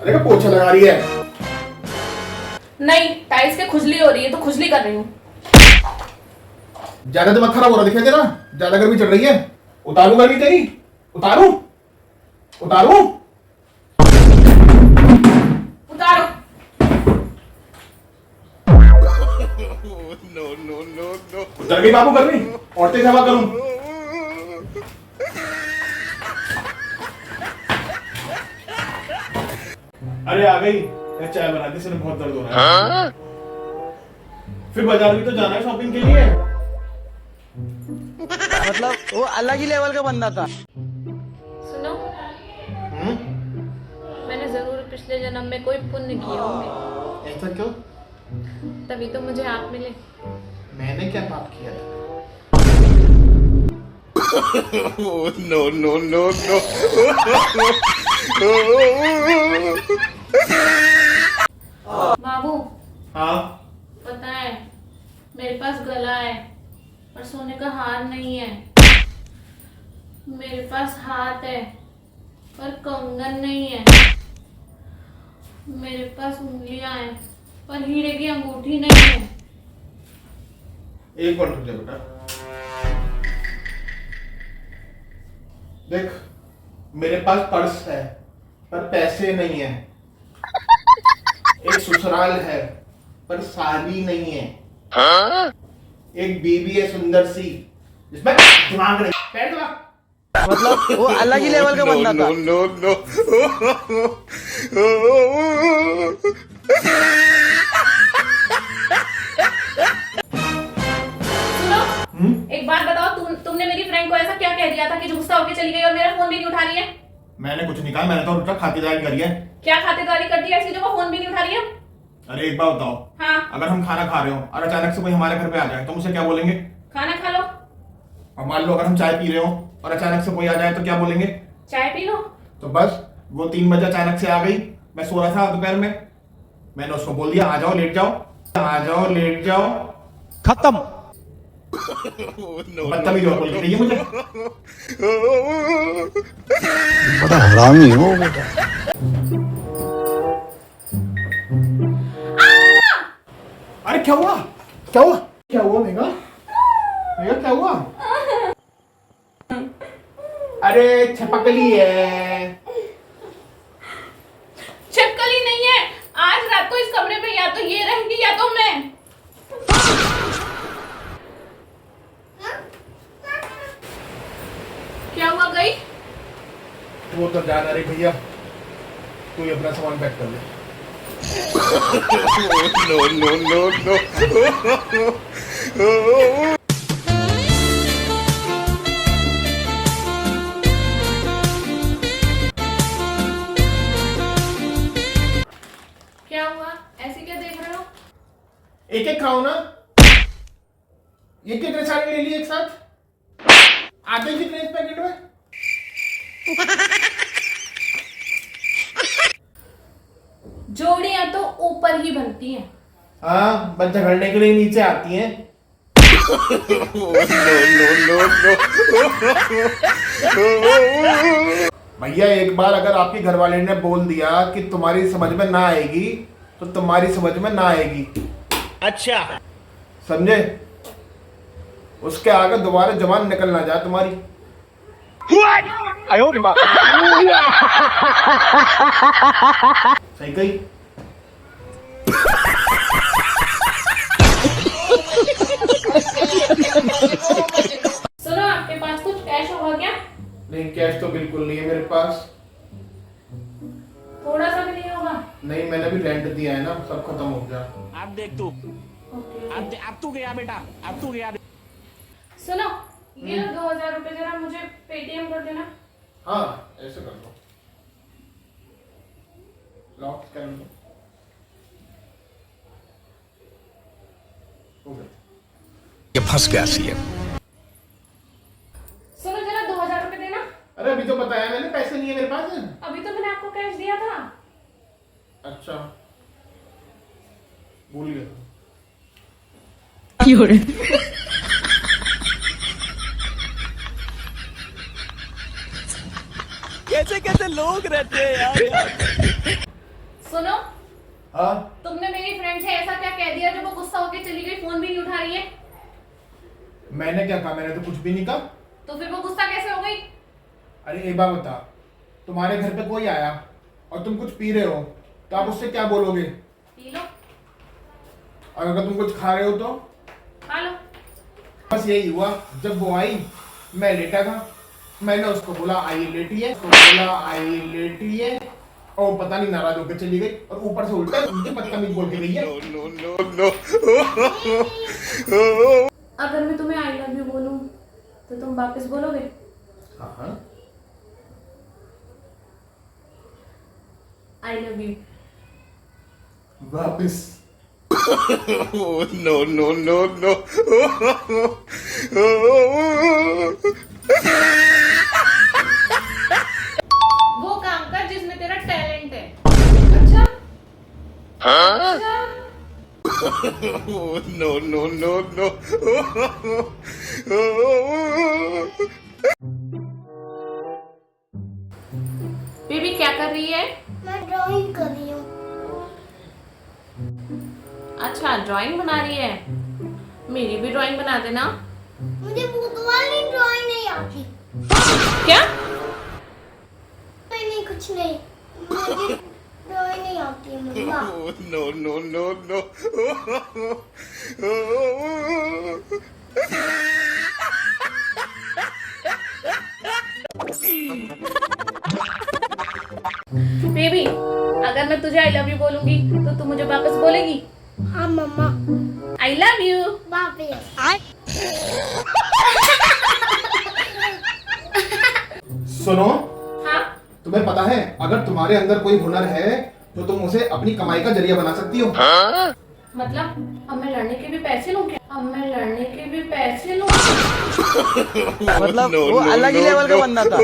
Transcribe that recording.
अरे क्या पोछा लगा रही है? नहीं, टाइल्स के खुजली हो रही है तो खुजली कर रही हूँ। ज्यादा दिमाग खराब हो रहा दिखाई दे रहा? ज्यादा गर्मी चढ़ रही है। उतारूं गर्मी तेरी? उतारूं? उतारूं? उतारो। उतर गई बाबू गर्मी, और तेज हवा करूं? अरे आ गई। मैं चाय बना दी, सिर में बहुत दर्द हो रहा है। फिर बाजार भी तो जाना है शॉपिंग के लिए। मतलब वो अलग ही लेवल का बंदा था। सुनो, मैंने जरूर पिछले जन्म में कोई पुण्य किए होंगे, ऐसा क्यों? तभी तो मुझे आप मिले। मैंने क्या पाप किया था? no, no, no, no. बाबू, हाँ, पता है मेरे पास गला है पर सोने का हार नहीं है। मेरे पास हाथ है पर कंगन नहीं है। मेरे पास उंगलियां हैं पर हीरे की अंगूठी नहीं है। एक मिनट रुक जा बेटा। देख, मेरे पास पर्स है पर पैसे नहीं है। एक ससुराल है पर शादी नहीं है। एक बीवी है सुंदर सी जिसमें दिमाग नहीं। पैर दबा। मतलब वो अलग ही लेवल का बंदा था। no, no. सुनो, एक बात बताओ, तुमने मेरी फ्रेंड को ऐसा क्या कह दिया था कि जो गुस्सा होकर चली गई और मेरा फोन भी नहीं उठा रही है? मैंने कुछ नहीं कहा, मैंने तो उल्टा खातिरदारी करी है। क्या खातिरदारी करती है ऐसी जो वो फोन भी नहीं उठा रही है? अरे एक बात बताओ, हाँ, अगर हम खाना खा रहे हो और अचानक से कोई हमारे घर पे आ जाए तो मुझसे क्या बोलेंगे? खाना खा लो। और मान लो अगर हम चाय पी रहे हो और अचानक से कोई आ जाए तो क्या बोलेंगे? चाय पी लो। तो बस वो 3 बजे अचानक से आ गई, मैं सो रहा था दोपहर में, मैंने उसको बोल दिया आ जाओ लेट जाओ, आ जाओ लेट जाओ, खत्म। बदतमीज और बोल के रही है मुझे। बड़ा हरामी हो बेटा। अरे क्या हुआ? क्या हुआ? क्या हुआ मेघा? मेघा क्या हुआ? अरे छपकली है। छिपकली नहीं है। आज रात को इस कमरे में या तो ये रहेंगी या तो मैं। क्या हुआ, गई? वो तो जाना रे भैया, तू ही अपना सामान पैक कर ले। no, no, no, no. क्या हुआ, ऐसे क्या देख रहे हो? एक एक खाओ ना। ये कितने सारे ले लिए एक साथ? आते कितने इस पैकेट में? जोड़ियां तो ऊपर ही बनती हैं। हाँ, बस झगड़ने के लिए नीचे आती हैं। भैया एक बार अगर आपके घर वाले ने बोल दिया कि तुम्हारी समझ में ना आएगी तो तुम्हारी समझ में ना आएगी। अच्छा, समझे? उसके आगे दोबारा जबान निकल ना जाए तुम्हारी। सही कही। सुनो, आपके पास कुछ कैश होगा क्या? नहीं, कैश तो बिल्कुल नहीं है मेरे पास। थोड़ा सा भी नहीं होगा? नहीं, मैंने भी रेंट दिया है ना, सब खत्म हो गया। अब देख तू, अब तू गया बेटा, अब तू गया। सुनो, ये लो 2000 रुपए, जरा मुझे पेटीएम कर देना। हाँ, ऐसे कर लो। लॉक कर लो। हो गया। ये फंस गया सीएम। सुनो, जरा 2000 रुपए देना। अरे अभी तो बताया मैंने, पैसे नहीं है मेरे पास। अभी तो मैंने आपको कैश दिया था। अच्छा, भूल गया। कैसे कैसे लोग रहते हैं यार। सुनो, हाँ, तुमने मेरी फ्रेंड से ऐसा क्या कह दिया जो वो गुस्सा होके चली गई, फोन भी नहीं उठा रही है? मैंने क्या कहा? मैंने तो कुछ भी नहीं कहा। तो फिर वो गुस्सा कैसे हो गई? अरे एक बात बता, तुम्हारे घर पे कोई आया और तुम कुछ पी रहे हो तो आप उससे क्या बोलोगे? पी लो, और अगर तुम कुछ खा रहे हो तो? खा लो। बस यही हुआ। जब वो आई, मैं लेटा था, मैंने उसको बोला आइए लेटिए, उसको बोला आइए लेटिए, और पता नहीं नाराज होकर चली गई और ऊपर से उल्टा उनकी बदतमीज बोल के गई है। अगर मैं तुम्हें आई लव यू बोलूं तो तुम वापस बोलोगे? हाँ हाँ, आई लव यू। वापिस। Oh, no, no, no, no. वो काम कर जिसमें तेरा टैलेंट है। अच्छा? अच्छा? Oh, no, no, no, no. Baby क्या कर रही है? मैं ड्राइंग कर रही हूँ। अच्छा, ड्राइंग बना रही है। मेरी भी ड्राइंग बना देना। मुझे भूत वाली ड्राइंग नहीं आती। क्या? नहीं कुछ नहीं, मुझे ड्राइंग नहीं आती है मम्मा। Oh, no, no, no, no. Baby, अगर मैं तुझे आई लव यू बोलूंगी तो तू मुझे वापस बोलेगी? हाँ मम्मा, आई लव यू। वापस। सुनो, हाँ? तुम्हें पता है अगर तुम्हारे अंदर कोई हुनर है तो तुम उसे अपनी कमाई का जरिया बना सकती हो। मतलब अब मैं लड़ने के भी पैसे लूं क्या? अब मैं लड़ने के भी पैसे लूं? मतलब वो अलग ही लेवल का बंदा था।